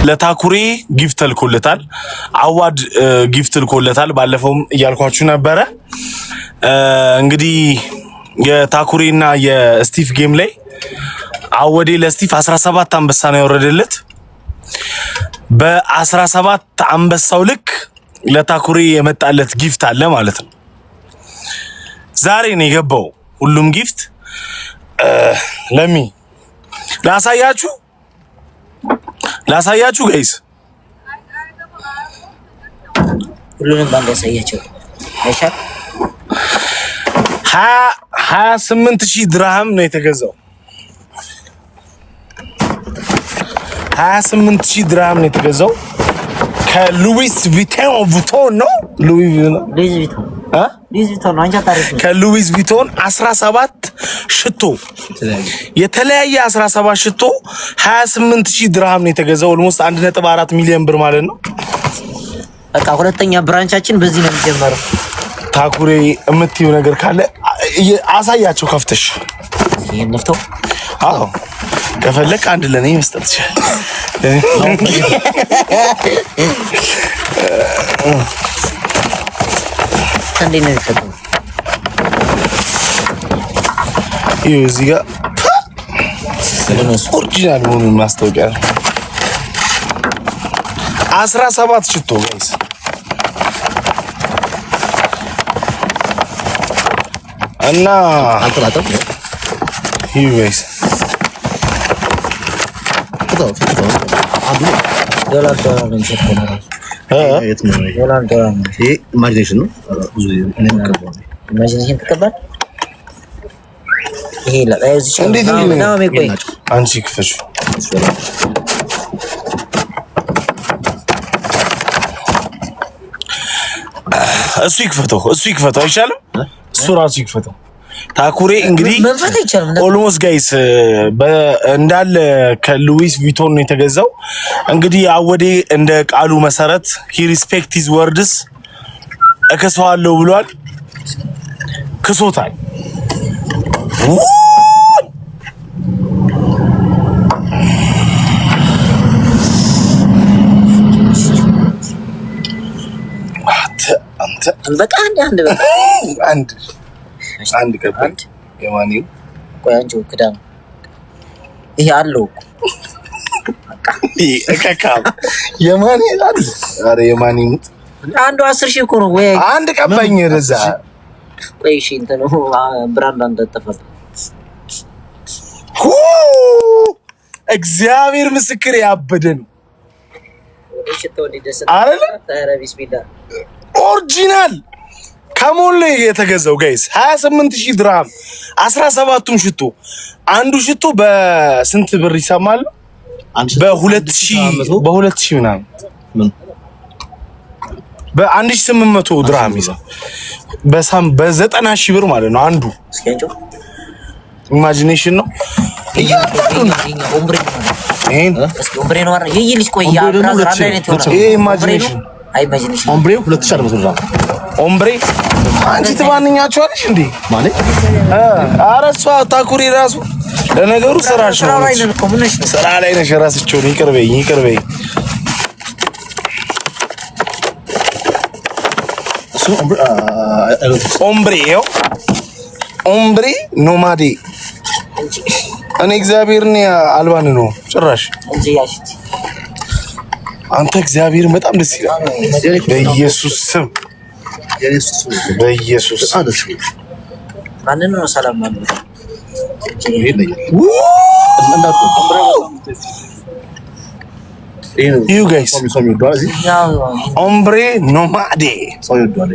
ለታኩሬ ጊፍት ልኮለታል። አዋድ ጊፍት ልኮለታል። ባለፈውም እያልኳችሁ ነበረ። እንግዲህ የታኩሬና የስቲፍ ጌም ላይ አወዴ ለስቲፍ 17 አንበሳ ነው ያወረደለት። በ17 አንበሳው ልክ ለታኩሬ የመጣለት ጊፍት አለ ማለት ነው። ዛሬ ነው የገባው ሁሉም ጊፍት። ለሚ ላሳያችሁ ጋይስ ሁሉንም ባንድ ያሳያችሁ። አይሻል 28,000 ድርሃም ነው የተገዛው። 28,000 ድርሃም ነው የተገዛው ከሉዊስ ቪቶን ነው። ሉዊስ ቪቶን ነው። አንቺ ታሪክ ከሉዊስ ቪቶን 17 ሽቶ የተለያየ 17 ሽቶ 28,000 ድርሃም ነው የተገዛው። ኦልሞስት 1.4 ሚሊዮን ብር ማለት ነው። በቃ ሁለተኛ ብራንቻችን በዚህ ነው የሚጀምረው። ታኩሬ የምትይው ነገር ካለ አሳያቸው ከፍተሽ። ይሄን ነፍተው አዎ ከፈለክ አንድ ለኔ መስጠት ይችላል። እንዴት ነው የሚፈጠው? ይሄ እዚህ ጋር ኦሪጂናል መሆኑን ማስታወቂያ ነው። 17 ሽቶ ጋይስ እና አልተላጠም። ይሄ ጋይስ ዶላር ነው የሚሸጠው ነው። ዶላር ነው። ይሄ ኢማጂኔሽን ነው። ብዙ ኢማጂኔሽን ተቀበል። ይሄ ለአይዝ እንዴት ነው የሚቆይ? አንቺ ክፈሹ። እሱ ይክፈተው አይሻልም? እሱ ራሱ ይክፈተው። ታኩሬ እንግዲህ ኦልሞስት ጋይስ እንዳለ ከሉዊስ ቪቶን ነው የተገዛው። እንግዲህ አወዴ እንደ ቃሉ መሰረት ሂ ሪስፔክት ሂዝ ወርድስ እከሰዋለሁ ብሏል። ክሶታል። በቃ አንድ ገባኝ። የማኒው ቆያንጆ ክዳን ይሄ አለው እከካ የማኒ አይደል? አረ የማኒ ሙት አንዱ 10,000 እኮ ነው ወይ? አንድ ቀባኝ ረዛ ቆይ እሺ እንት ነው ብራንድ አንተ ተፈጠ እግዚአብሔር ምስክር ያበደ ነው። እሺ ተወዲ ደስ አይደል? ታረ ቢስሚላ ኦሪጂናል ከሞን ላይ የተገዛው ጋይስ 28,000 ድርሃም 17ቱም ሽቶ አንዱ ሽቶ በስንት ብር ይሰማል? በ2000 ምናምን በ1800 ድርሃም ይዛ በ90,000 ብር ማለት ነው አንዱ። ኢማጂኔሽን ነው። ኦምብሬ ነው አይደል? ይሄ ልጅ ቆይ ያ ብራዘር አንድ አይነት ይሆናል። ይሄ ኢማጂኔሽን ኦምብሬ 2,400 ድርሃም ኦምብሬ አንቺ ትባንኛቸዋለሽ እንዴ ማለት? ኧረ እሷ ታኩሬ ራሱ ለነገሩ ስራሽ ነው። ስራ ላይ ነሽ። ራስቸው ነው። ይቅር በይ ኦምብሬ ኖማዴ እኔ እግዚአብሔርን አልባን ነው ጭራሽ አንተ እግዚአብሔር በጣም ደስ ይላል። በኢየሱስ ስም በኢየሱስ ማንን ነው ሰላም ማለት you guys ኦምብሬ ኖማዴ ሰው ይወዳል።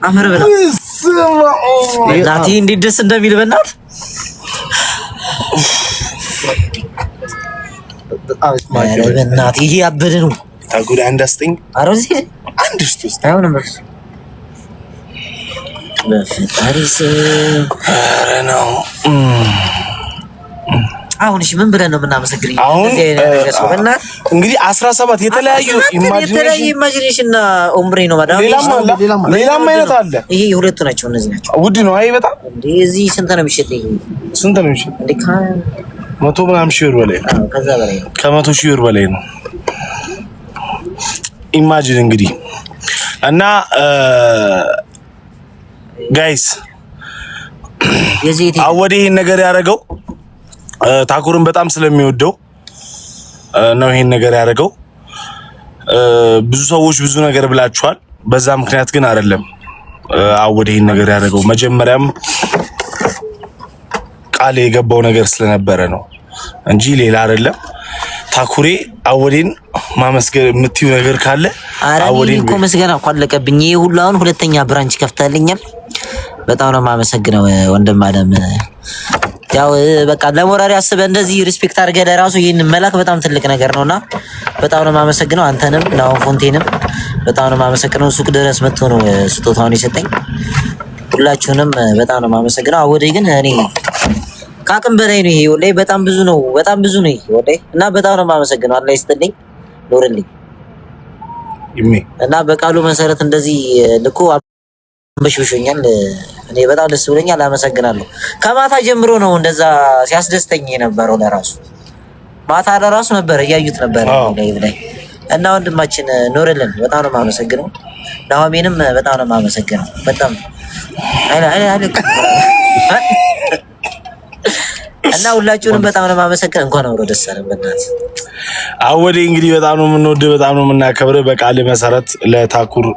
አመረ በላ ናቲ እንዴት ደስ እንደሚል በእናት በእናት ይሄ ያበደ ነው። ታጉዳ አንዳስተኝ አሮዚ አንድ ሽቶስ አይሆንም በስ በፈጣሪስ አረ ነው። አሁን እሺ ምን ብለን ነው የምናመሰግነው? አሁን እንግዲህ 17 የተለያዩ ኢማጂኔሽን እና ኦምብሬ ነው ማለት ሌላም አይነት አለ። ይሄ ሁለቱ ናቸው። እነዚህ ናቸው። ውድ ነው። አይ በጣም እንዴ እዚህ ስንት ነው የሚሸጠው? ስንት ነው? እሺ መቶ ምናምን ሺህ ብር በላይ ከዛ በላይ ከመቶ ሺህ ብር በላይ ነው። ኢማጂን እንግዲህ እና ጋይስ አወዴ ይሄን ነገር ያደረገው ታኩርን በጣም ስለሚወደው ነው ይሄን ነገር ያደረገው። ብዙ ሰዎች ብዙ ነገር ብላችኋል። በዛ ምክንያት ግን አይደለም አወዴ ይሄን ነገር ያደረገው። መጀመሪያም ቃል የገባው ነገር ስለነበረ ነው እንጂ ሌላ አይደለም። ታኩሬ አወዴን ማመስገን የምትዩ ነገር ካለ አወዴን እኮ መስገና እኮ አለቀብኝ። ይሄ ሁሉ አሁን ሁለተኛ ብራንች ከፍታልኛል። በጣም ነው የማመሰግነው ወንድም አለም። ያው በቃ ለሞራሪ አስበህ እንደዚህ ሪስፔክት አድርገህ ለራሱ ይሄን መላክ በጣም ትልቅ ነገር ነውና በጣም ነው የማመሰግነው። አንተንም ናው ፎንቴንም በጣም ነው የማመሰግነው። ሱቅ ድረስ መጥቶ ነው ስጦታውን የሰጠኝ። ሁላችሁንም በጣም ነው የማመሰግነው። አወዴ ግን እኔ ካቅም በላይ ነው። ይሄ ወላሂ በጣም ብዙ ነው ይሄ ወላሂ እና በጣም ነው የማመሰግነው። አላህ ይስጥልኝ ኖርልኝ እና በቃሉ መሰረት እንደዚህ ልኮ በሽብሾኛል። እኔ በጣም ደስ ብሎኛል። አመሰግናለሁ። ከማታ ጀምሮ ነው እንደዛ ሲያስደስተኝ የነበረው። ለራሱ ማታ ለራሱ ነበር እያዩት ነበር ላይ እና ወንድማችን ኖርልን በጣም ነው የማመሰግነው። ናሆሜንም በጣም ነው የማመሰግነው። በጣም እና ሁላችሁንም በጣም ነው የማመሰግነው። እንኳን አብሮ ደስ አለን። በእናትህ አወዴ እንግዲህ በጣም ነው የምንወድህ፣ በጣም ነው የምናከብርህ። በቃል መሰረት ለታኩር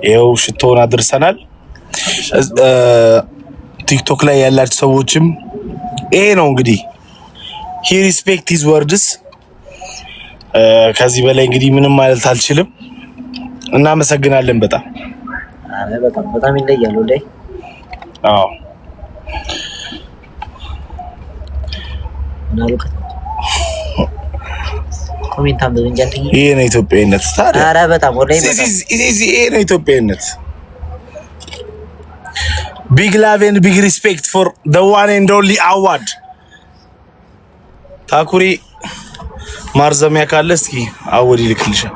ይኸው ሽቶውን አድርሰናል። ቲክቶክ ላይ ያላችሁ ሰዎችም ይሄ ነው እንግዲህ ሂ ሪስፔክት ሂዝ ወርድስ። ከዚህ በላይ እንግዲህ ምንም ማለት አልችልም። እናመሰግናለን በጣም በጣም ይለያል ወላሂ። አዎ ኮሜንት አንብብ እንጂ አንተ ይሄ ነው ኢትዮጵያዊነት። ታዲያ ኧረ በጣም ወላሂ ይሄ ነው ኢትዮጵያዊነት። ቢግ ላቭ ኤንድ ቢግ ሪስፔክት ፎር ዘ ዋን ኤንድ ኦንሊ አዋርድ። ታኩሪ ማርዘሚያ ካለ እስኪ አወድ ይልክልሻል።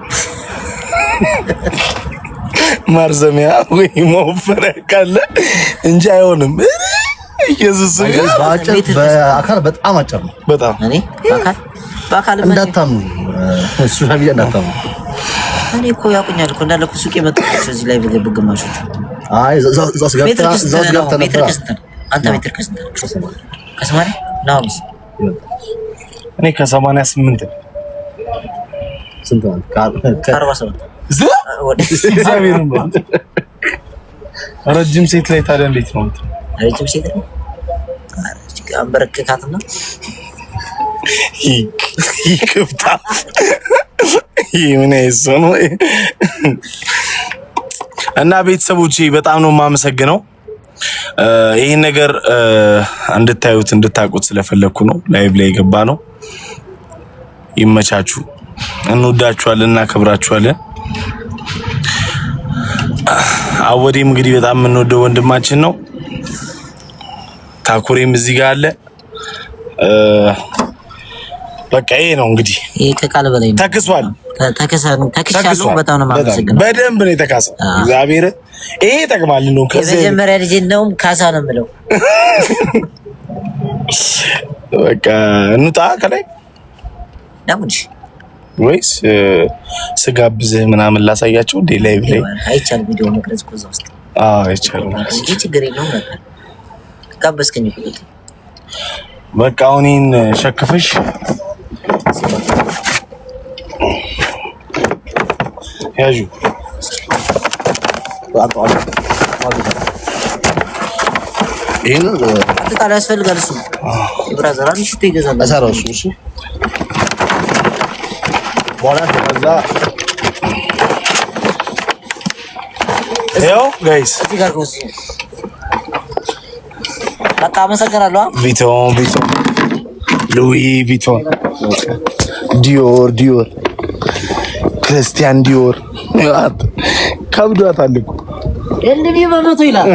ማርዘሚያ ወይ መወፈሪያ ካለ እንጂ አይሆንም። ኢየሱስ በአካል በጣም አጭር ነው። በጣም እኔ በአካል እንዳታምኑ እሱ ሀቢያ እንዳታምኑ። እኔ እኮ ያውቁኛል እኮ እንዳለ እኮ ሱቅ የመጣሁት እዚህ ላይ በገብ ግማሾች። አይ እዛስ ገብተና ሜትር ከስንት አንተ ሜትር ከስንት ከሰማንያ ነው? እኔ ከ88 ስንት ነው? ከ47 ረጅም ሴት ላይ ታዲያ እንዴት ነው? ረጅም ሴት ላይ አንበረከካትና ይክብታ ምን አይሰማ። እና ቤተሰቦቼ በጣም ነው የማመሰግነው። ይሄን ነገር እንድታዩት እንድታውቁት ስለፈለኩ ነው ላይቭ ላይ የገባ ነው። ይመቻችሁ። እንወዳችኋለን፣ እናከብራችኋለን። አወዴም እንግዲህ በጣም የምንወደው ወንድማችን ነው። ታኩሬም እዚህ ጋር አለ። በቃ ይሄ ነው እንግዲህ ይሄ ከቃል በላይ ነው። ተክሷል። ተክሻለሁ። በጣም ነው የማመሰግነው። በደንብ ነው የተካሰው። እግዚአብሔር ይሄ ይጠቅማል ነው። ከዚህ የመጀመሪያ ልጅ እንደውም ካሳ ነው የምለው። በቃ እንውጣ ከላይ ዳሙንሽ ወይስ ስጋብዝህ ምናምን ላሳያቸው እንዴ? ላይቭ ላይ አይቻልም። ቪዲዮ መቅረጽ እኮ እዛ ውስጥ አይቻልም። እንጂ ችግር የለውም ነበር ጋበዝከኝ እኮ በቃ አሁን ይሄን ሸክፈሽ ያዡ ይሄን አጥቃላ ያስፈልጋል። እሱ ብራዘር አንቺ ሽቶ ይገዛል አሳራው እሱ በኋላ ከዛ ያው ጋይስ እዚህ ጋር ነው። በቃ አመሰግናለሁ። ቪቶን ሉዊ ቪቶን ዲዮር ክርስቲያን ዲዮር ከብዷታል እኮ እንዴ በመቶ ይላል።